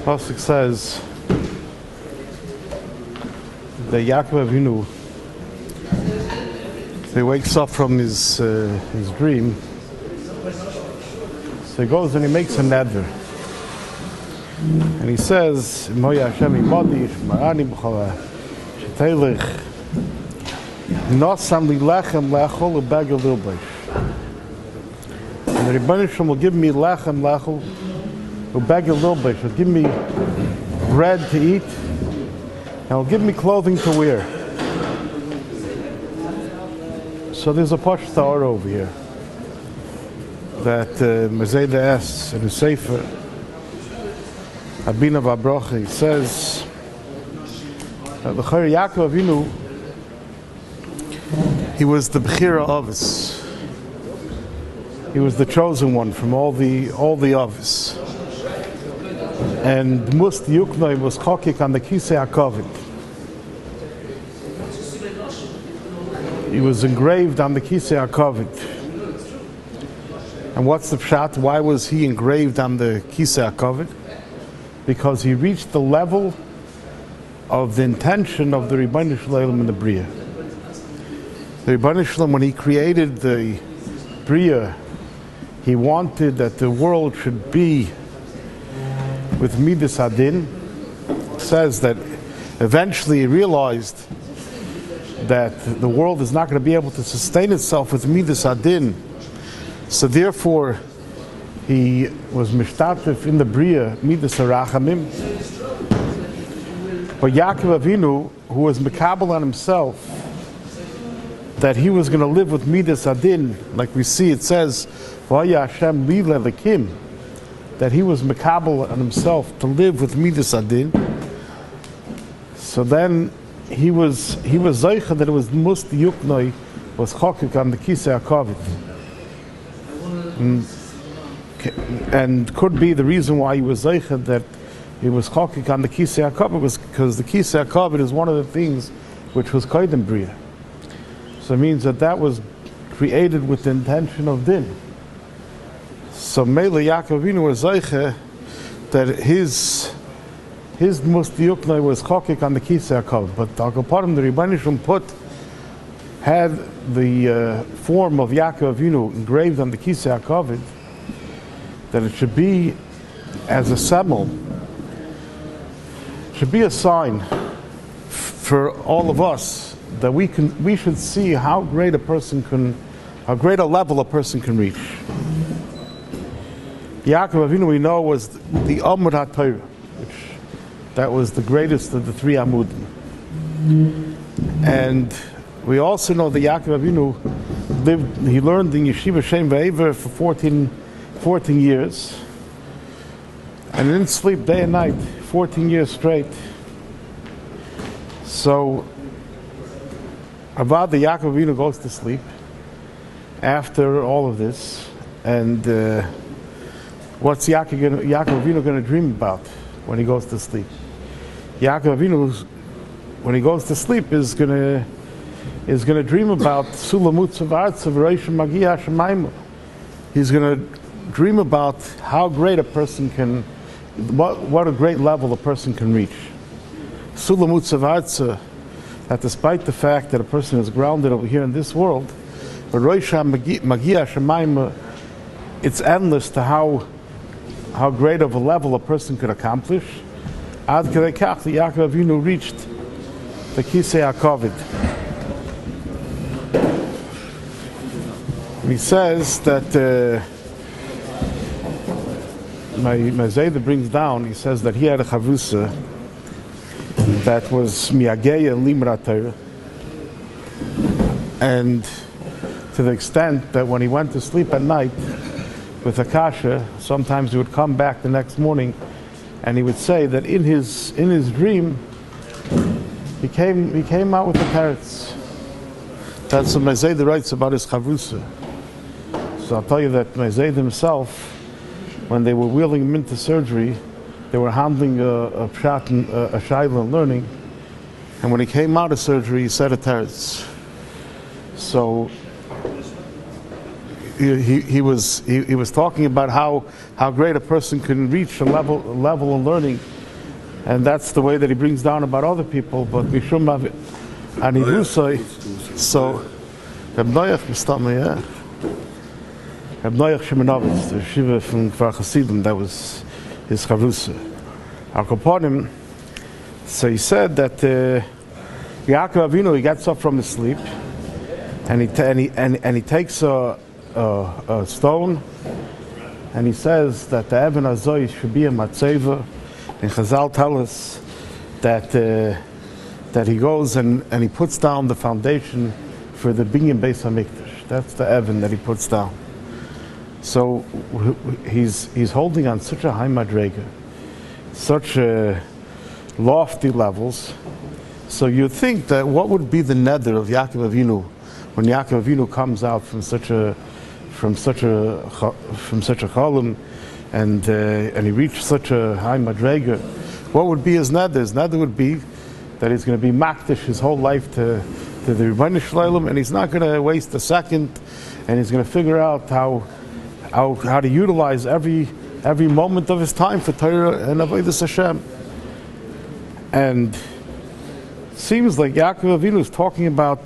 Pasuk says that Yaakov Avinu, he wakes up from his dream, so he goes and he makes a neder, and he says, "Moya Hashem imodi, shmarani b'chala shtelich, nosam li lechem lechol ubegel dilbeish." And the Rebbeinu Shalom will give me lechem lechol ubegel dilbeish. He'll give me bread to eat, and he'll give me clothing to wear. So there's a pashta over here that Mazeda asks in his Sefer Abina V'Abrocha. He says that the Chayr Yaakov Avinu, he was the Bechira Avis. He was the chosen one from all the Avis. And Must Yuknoi was chokik on the Kisei HaKavod. He was engraved on the Kisei HaKavod. And what's the pshat? Why was he engraved on the Kisei HaKavod? Because he reached the level of the intention of the Rebbeinu Shalom in the Bria. The Rebbeinu Shalom, when he created the Bria, he wanted that the world should be with Midas Adin. It says that eventually he realized that the world is not going to be able to sustain itself with Midas Adin. So therefore, he was mishtatif in the Bria, Midas Harachamim. But Yaakov Avinu, who was mekabel on himself, that he was going to live with Midas Adin, like we see it says, V'haya Hashem li le'lekim, that he was mekabel on himself to live with Midas Adin. So then he was zeicha that it was Must Yuknoi was chokik on the Kisei HaKavod. And could be the reason why he was zeicha that he was chokik on the Kisei HaKavod was because the Kisei HaKavod is one of the things which was koydem bria. So it means that was created with the intention of din. So Mele Yaakov Avinu was zeicha that his Must Yuknoi was chokik on the Kisei HaKavod. But the Rebbeinu Shalom had the form of Yaakov Avinu engraved on the Kisei HaKavod, that it should be as a symbol, should be a sign for all of us that we should see how great a level a person can reach. Yaakov Avinu, we know, was the Amud HaTorah, that was the greatest of the three Amudim. And we also know that Yaakov Avinu he learned in Yeshiva Shem Ve'ever for 14 years, and didn't sleep day and night, 14 years straight. So, about the Yaakov Avinu goes to sleep after all of this, and what's Yaakov Avinu going to dream about when he goes to sleep? Yaakov Avinu, when he goes to sleep, is going to dream about Sulamut Tzavart Tzavareishim Magia Shemaima. He's going to dream about how great a person can, what a great level a person can reach. Sulamut Tzavart, that despite the fact that a person is grounded over here in this world, but Roisha Magia Shemaima, it's endless to how great of a level a person could accomplish. Ad Kedei Kach, the Yaakov Avinu reached the Kisei HaKavod. He says that my Zayda brings down, he says that he had a chavusa that was miageya limrat Torah, and to the extent that when he went to sleep at night with Akasha, sometimes he would come back the next morning and he would say that in his dream he came out with the parrots. That's what Mazeda writes about his chavusa. So I'll tell you that Mazeda himself, when they were wheeling him into surgery, they were handling a pshat and a shayla and learning, and when he came out of surgery, he said a teretz. So he was talking about how great a person can reach a level of learning and that's the way that he brings down about other people. But Mishum Anivusai, so Reb Noach Mistama, yeah. Reb Noach Shemenovitz, the Shiva from Kfar Hasidim, that was his Chavrusa. Al Kaponim, so he said that Yaakov Avinu, he gets up from his sleep, and he takes a stone, and he says that the Even Azoi should be a matzeva. And Chazal tell us that he goes and he puts down the foundation for the Binyan Beis HaMikdash. That's the Even that he puts down. So he's holding on such a high madrega, such lofty levels. So you think that what would be the neder of Yaakov Avinu when Yaakov Avinu comes out from such a cholim, and he reached such a high madrega? What would be his neder? His neder would be that he's going to be makdish his whole life to the Rebbeinu Shleilim, and he's not going to waste a second, and he's going to figure out how to utilize every moment of his time for Torah and Avodas Hashem. And it seems like Yaakov Avinu is talking about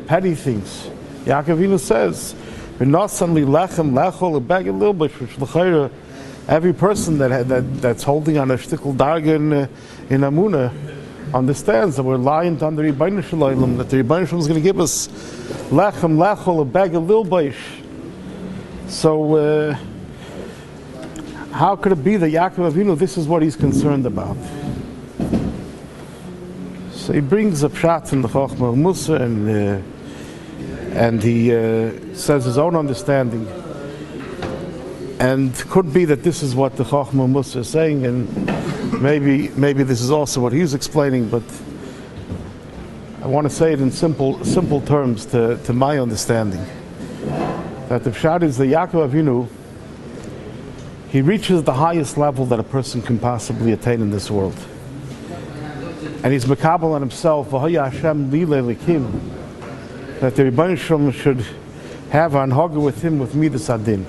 petty things. Yaakov Avinu says, "V'nasan li lechem lechol a bag of lilbush," which l'chayra, every person that's holding on a shtickle darga in Amunah understands that we're lying on the Rebbeinu Shleilim, that the Rebbeinu Shleilim is going to give us lechem lechol a bag of lilbush. So how could it be that Yaakov Avinu, this is what he's concerned about? So he brings up shots in the Chochmah Musa, and he says his own understanding. And could be that this is what the Chochmah Musa is saying, and maybe this is also what he's explaining, but I want to say it in simple terms to my understanding. That the pshat is that Yaakov Avinu, he reaches the highest level that a person can possibly attain in this world. And he's makabel on himself, V'haya Hashem lilei likim, that the Rebbeinu Shalom should have an haga with him with midas adin.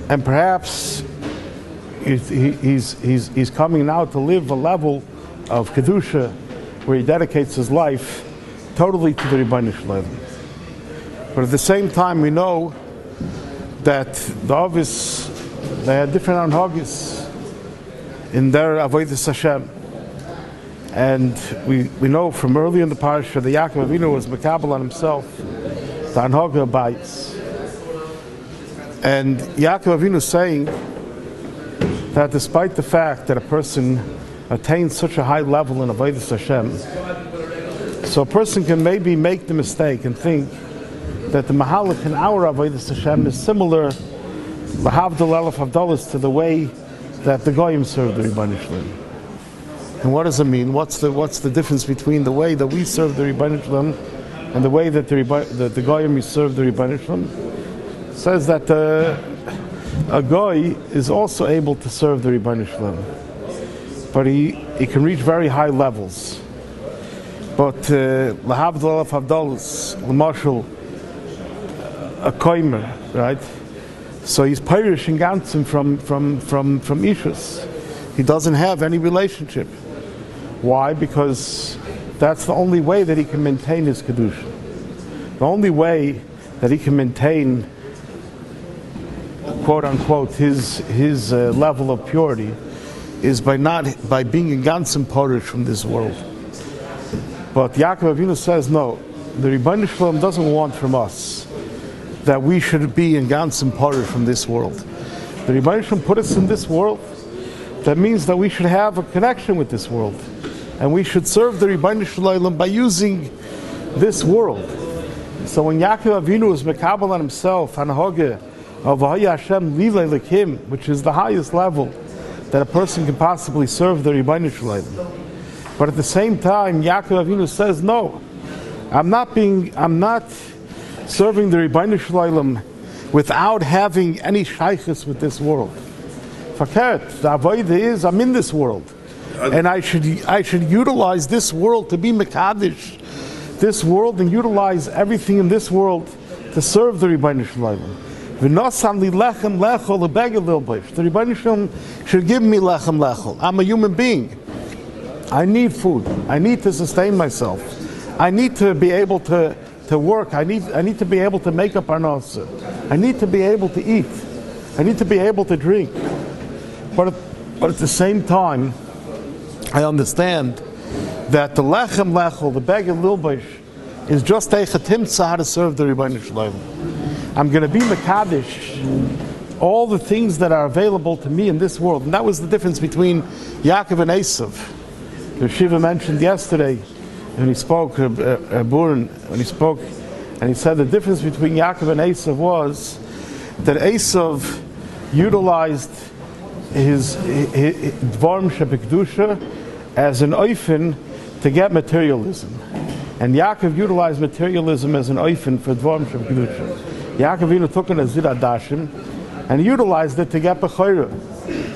And perhaps he's coming now to live a level of kedusha where he dedicates his life totally to the Rebbeinu Shalom. But at the same time, we know that the Avis, they had different anhagis in their avodas Hashem. And we know from earlier in the parasha that Yaakov Avinu was makabel on himself, the anhaga bites. And Yaakov Avinu is saying that despite the fact that a person attains such a high level in avodas Hashem, so a person can maybe make the mistake and think that the mahalik in our avodas Hashem is similar, lahavdal elef havdalas, to the way that the goyim serve the Rebbeinu Shalom. And what does it mean? What's the difference between the way that we serve the Rebbeinu Shalom and the way that the goyim serve the Rebbeinu Shalom? It says that a goy is also able to serve the Rebbeinu Shalom, but he can reach very high levels. But lahavdal elef havdalas, l'mashal, a koimer, right? So he's pirish in gantzim from ishus. He doesn't have any relationship. Why? Because that's the only way that he can maintain his kedusha. The only way that he can maintain, quote unquote, his level of purity is by being in gantzim pirish from this world. But Yaakov Avinu says no. The Rebbeinu Shalom doesn't want from us that we should be in gantzim parish from this world. The Rebbeinu Shalom put us in this world. That means that we should have a connection with this world, and we should serve the Rebbeinu Shalom by using this world. So when Yaakov Avinu is makabel on himself, hanahoge of V'haya Hashem lilei likim, which is the highest level that a person can possibly serve the Rebbeinu Shalom. But at the same time, Yaakov Avinu says, no, I'm not serving the Rebbeinu Shalom without having any shaychus with this world. Fakert, the avodah is I'm in this world, and I should utilize this world to be mekadosh, this world, and utilize everything in this world to serve the Rebbeinu Shalom. V'nosan li lechem lechol lebegel lilbish. The Rebbeinu Shalom should give me lechem lechol. I'm a human being. I need food. I need to sustain myself. I need to be able to work. I need to be able to make up parnasa. I need to be able to eat. I need to be able to drink. But at the same time, I understand that the lechem lechol, the begel lilbish, is just a chatimtza how to serve the Rebbeinu Shalom. I'm going to be mekadesh all the things that are available to me in this world. And that was the difference between Yaakov and Esav. The Shiva mentioned yesterday when he spoke, Burin, when he spoke, and he said the difference between Yaakov and Esav was that Esav utilized his Dvarim Shebekdusha as an oifen to get materialism. And Yaakov utilized materialism as an oifen for Dvarim Shebekdusha. Yaakov took an Azir Adashim and he utilized it to get Bechayra.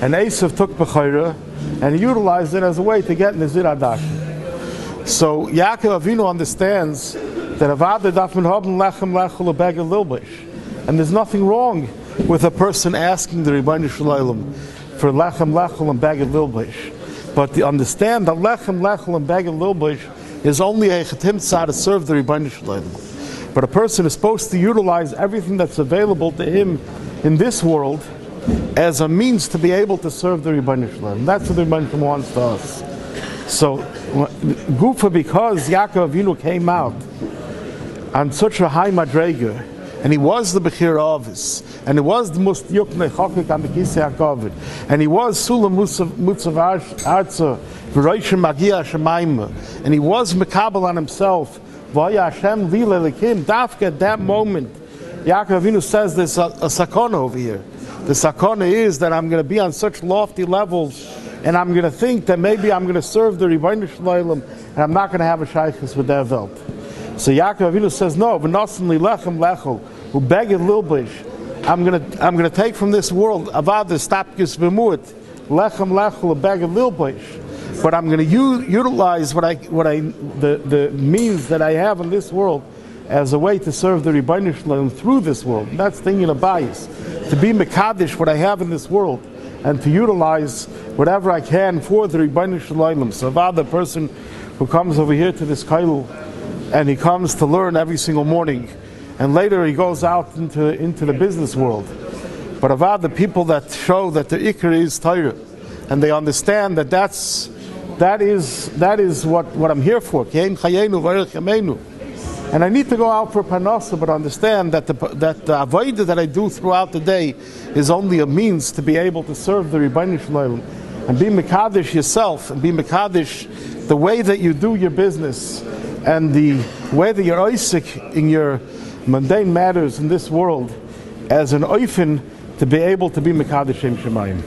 And Esav took Bechayra and he utilized it as a way to get Nazir Adashim. So Yaakov Avinu understands that Avada Dafman Haben Lechem Lechel Lebegel Lilbish. And there's nothing wrong with a person asking the Rebbeinu Shalom for Lechem Lechel and Begel Lilbish. But to understand that Lechem Lechel and Begel Lilbish is only a Chatimtza to serve the Rebbeinu Shalom. But a person is supposed to utilize everything that's available to him in this world as a means to be able to serve the Rebbeinu Shalom. That's what the Rebbeinu Shalom wants to us. So, Gufa, because Yaakov Avinu came out on such a high madrega, and he was the Bechir Avis, and he was the Must Yukne Chokik on the Kisei HaKavod, and he was Sulam Mutzav Arza, V'roishim Magia Shemaima, and he was Mekabel on himself, Vaya Hashem Vile Lekim. Dafka at that moment, Yaakov Avinu says there's a sakona over here. The sakona is that I'm going to be on such lofty levels, and I'm going to think that maybe I'm going to serve the Rebbeinu Shalom, and I'm not going to have a shaykhus with that welt. So Yaakov Avinu says, no, v'nosan li lechem lechol, u'beged lilbish. I'm going to take from this world avada stapkis v'muit, lechem lechol, u'beged lilbish. But I'm going to utilize the means that I have in this world as a way to serve the Rebbeinu Shalom through this world. And that's thinking of bias. To be mekadesh what I have in this world, and to utilize whatever I can for the Rebbeinu Shalom. So the person who comes over here to this kailul, and he comes to learn every single morning, and later he goes out into the business world. But avad the people that show that the ikar is Torah, and they understand that that is what I'm here for. And I need to go out for parnasa, but understand that the avodah that I do throughout the day is only a means to be able to serve the Rebbeinu Shalom, and be mekadesh yourself, and be mekadesh the way that you do your business, and the way that you're oisik in your mundane matters in this world as an oifen to be able to be mekadesh Shem Shemayim.